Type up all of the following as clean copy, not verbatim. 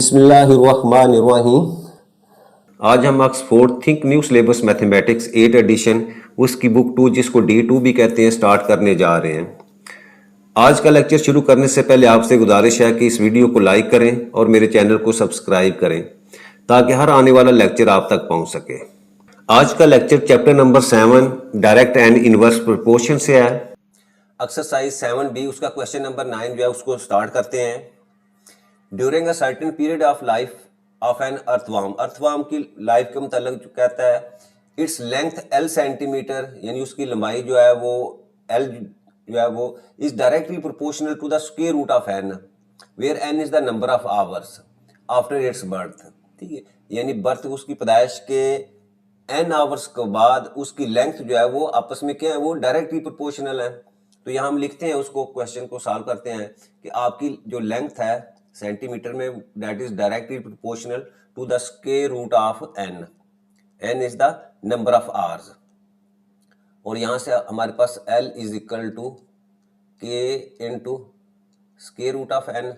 बिस्मिल्लाहिर्रहमानिर्रहीम। आज हम Oxford think new syllabus mathematics 8 edition उसकी बुक 2 जिसको D2 भी कहते हैं स्टार्ट करने जा रहे हैं। आज का लेक्चर शुरू करने से पहले आपसे गुजारिश है कि इस वीडियो को लाइक करें और मेरे चैनल को सब्सक्राइब करें ताकि हर आने वाला लेक्चर आप तक पहुंच सके। आज का lecture chapter number 7 direct and inverse proportion से है। एक्सरसाइज 7B उसका क्वेश्चन नंबर 9 जो है उसको स्टार्ट करते हैं। During a certain period of life of an earthworm की लाइफ के मतलब जो कहता है इट्स लेंथ L सेंटीमीटर, यानी उसकी लंबाई जो है वो L जो है वो is directly proportional to the square root of n, where n is the number of hours after its birth. ठीक है, यानी बर्थ उसकी पैदाइश के n आवर्स के बाद उसकी लेंथ जो है वो आपस में क्या है, वो डायरेक्टली प्रोपोर्शनल है। तो यहाँ हम लिखते हैं उसको, क्वेश्चन को सॉल्व करते हैं कि आपकी जो लेंथ है सेंटीमीटर में that is directly proportional to the square root of n, n is the number of hours. और यहाँ से हमारे पास L is equal to K into square root of n।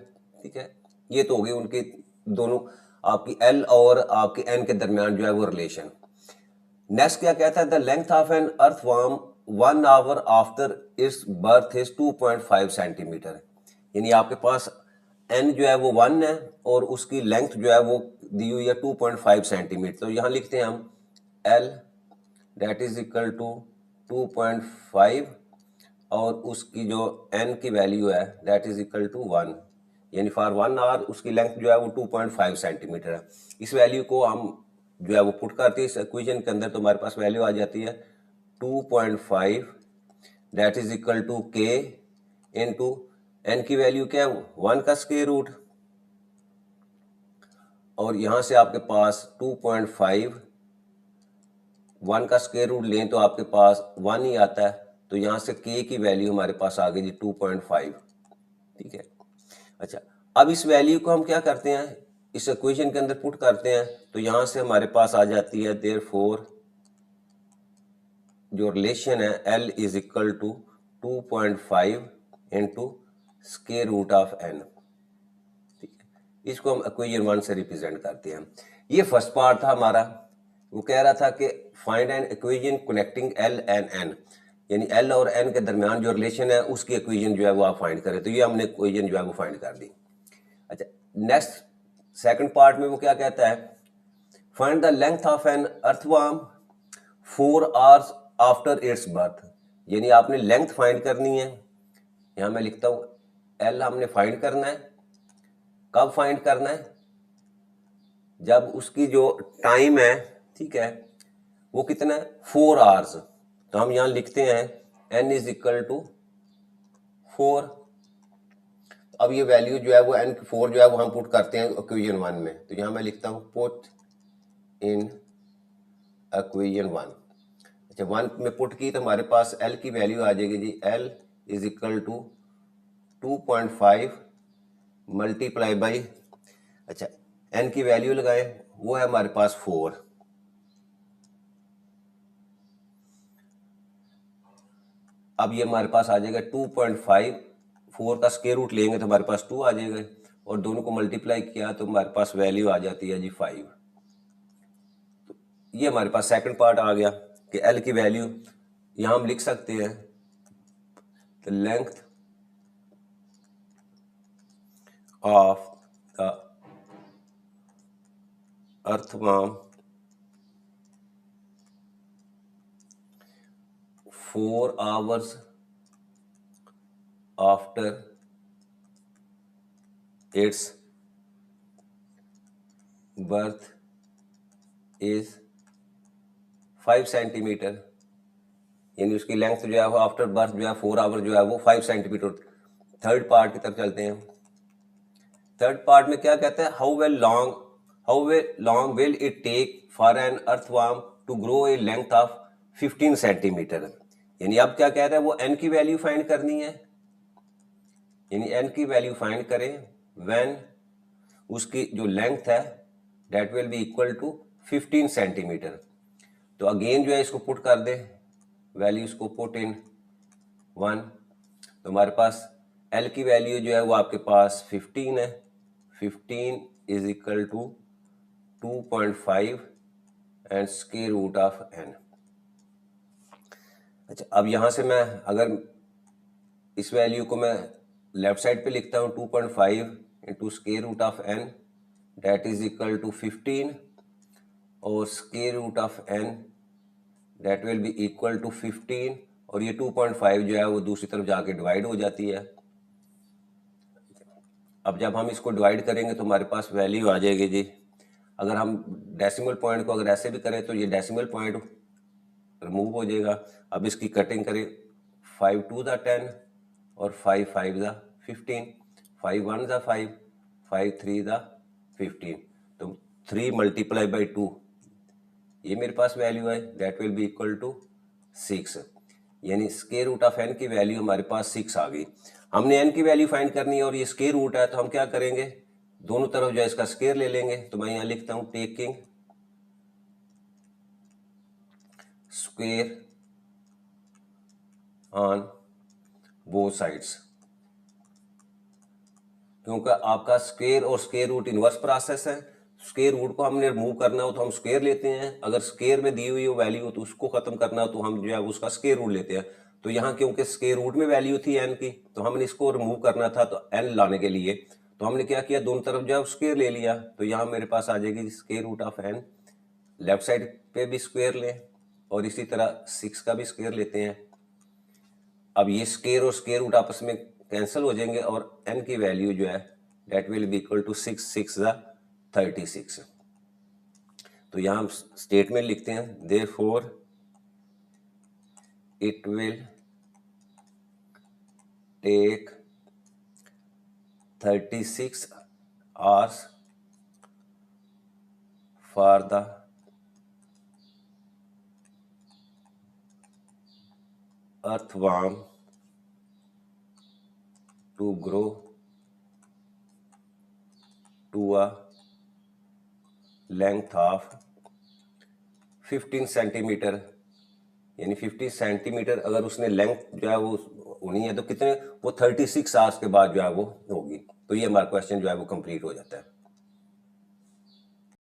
ठीक है, ये तो हो गई उनके दोनों आपकी L और आपके n के दरमियान जो है वो रिलेशन। नेक्स्ट क्या कहता है, the length of an earthworm 1 hour after its birth is 2.5 centimetre. यानी आपके पास n जो है वो 1 है और उसकी लेंथ जो है वो दी हुई है 2.5 सेंटीमीटर। तो यहाँ लिखते हैं हम L that is equal to 2.5 और उसकी जो n की वैल्यू है दैट इज इक्वल टू 1, यानी फॉर 1 आवर उसकी लेंथ जो है वो 2.5 सेंटीमीटर है। इस वैल्यू को हम जो है वो पुट करते हैं इस इक्वेशन के अंदर, तो हमारे पास वैल्यू आ जाती है 2.5 that is equal to K into n की वैल्यू क्या है 1 का स्क्वायर रूट, और यहां से आपके पास 2.5 1 का स्क्वायर रूट लें तो आपके पास 1 ही आता है। तो यहां से K की वैल्यू हमारे पास आ गई जी 2.5। ठीक है, अच्छा अब इस वैल्यू को हम क्या करते हैं, इस इक्वेशन के अंदर पुट करते हैं, तो यहां से हमारे पास आ जाती है देयरफॉर जो रिलेशन है L is equal to 2.5 into square root of n। ठीक है, इसको हम इक्वेशन 1 से रिप्रेजेंट करते हैं। ये फर्स्ट पार्ट था हमारा, वो कह रहा था कि find an equation connecting L and n, यानी L और n के दरमियान जो रिलेशन है उसकी इक्वेशन जो है वो आप फाइंड करें। तो ये हमने इक्वेशन जो है वो फाइंड कर दी। अच्छा नेक्स्ट सेकंड पार्ट में वो क्या कहता है, find the length of an earthworm 4 hours after its birth, यानी आपने लेंथ फाइंड करनी है। यहां मैं लिखता हूं L हमने फाइंड करना है, कब फाइंड करना है, जब उसकी जो टाइम है, ठीक है, वो कितना है 4 आवर्स। तो हम यहां लिखते हैं n इज इक्वल टू 4। अब ये वैल्यू जो है वो n 4 जो है वो हम पुट करते हैं इक्वेशन 1 में। तो यहां मैं लिखता हूं पुट इन इक्वेशन 1। अच्छा 1 में पुट की तो हमारे पास L की वैल्यू आ जाएगी जी L is equal to 2.5 multiply by, अच्छा n की वैल्यू लगाए वो है हमारे पास 4। अब ये हमारे पास आ जाएगा 2.5, 4 का स्क्वायर रूट लेंगे तो हमारे पास 2 आ जाएगा, और दोनों को मल्टीप्लाई किया तो हमारे पास वैल्यू आ जाती है जी 5। तो ये हमारे पास सेकंड पार्ट आ गया कि L की वैल्यू यहां हम लिख सकते हैं the length of the earthworm 4 hours after its birth is 5 centimetre, यानी उसकी लेंथ जो है वो आफ्टर बर्थ जो है 4 आवर जो है वो 5 सेंटीमीटर। थर्ड पार्ट की तरफ चलते हैं। थर्ड पार्ट में क्या कहते हैं, how long will it take for an earthworm to grow a length of 15 centimetre. यानी अब क्या कह रहा है, वो n की वैल्यू फाइंड करनी है, यानी n की वैल्यू फाइंड करें व्हेन उसकी जो लेंथ है that will be equal to 15 centimetre. तो अगेन जो है इसको पुट कर दे, वैल्यूज को पुट इन 1। तो हमारे पास L की वैल्यू जो है वो आपके पास 15 है, 15 is equal to 2.5 and square root of n। अच्छा, अब यहाँ से मैं अगर इस वैल्यू को मैं लेफ्ट साइड पे लिखता हूँ 2.5 into square root of n that is equal to 15 और square root of n that will be equal to 15 और ये 2.5 जो है वो दूसरी तरफ जाके डिवाइड हो जाती है। अब जब हम इसको डिवाइड करेंगे तो हमारे पास वैल्यू आ जाएगी जी। अगर हम डेसिमल पॉइंट को अगर ऐसे भी करें तो ये डेसिमल पॉइंट रिमूव हो जाएगा। अब इसकी कटिंग करें 5 2 द 10 और 5 5 द 15, 5 1 द 5, 5 3 द 15, तो 3 मल्टीप्लाई बाई 2 ये मेरे पास वैल्यू है that will be equal to 6, यानी स्क्वायर रूट ऑफ n की वैल्यू हमारे पास 6 आ गई। हमने n की वैल्यू फाइंड करनी है और ये स्क्वायर रूट है तो हम क्या करेंगे, दोनों तरफ जो है इसका स्क्वायर ले लेंगे। तो मैं यहाँ लिखता हूँ taking square on both sides, क्योंकि आपका स्क्वायर और स्क्वायर रूट इनवर्स प्रोसेस है। स्क्वायर रूट को हमने रिमूव करना हो तो हम स्क्वायर लेते हैं, अगर स्क्वायर में दी हुई वैल्यू हो तो उसको खत्म करना हो तो हम जो है उसका स्क्वायर रूट लेते हैं। तो यहाँ क्योंकि स्क्वायर रूट में वैल्यू थी n की तो हमने इसको रिमूव करना था, तो n लाने के लिए तो हमने क्या किया, दोनों तरफ जो है स्क्वायर ले लिया। तो यहाँ मेरे पास आ जाएगी square root of n, left side पे भी स्क्वायर लें और इसी तरह 6 का भी स्क्वायर लेते हैं। अब ये स्क्वायर और स्क्वायर रूट आपस में कैंसिल हो जाएंगे और n की वैल्यू जो है that will be equal to 6 6 36। तो यहाँ हम स्टेटमेंट लिखते हैं therefore it will take 36 hours for the earthworm to grow to a length of 15 centimetre, यानी 15 सेंटीमीटर अगर उसने लेंथ जो है वो होनी है तो कितने, वो 36 आवर्स के बाद जो है वो होगी। तो ये हमारा क्वेश्चन जो है वो कंप्लीट हो जाता है।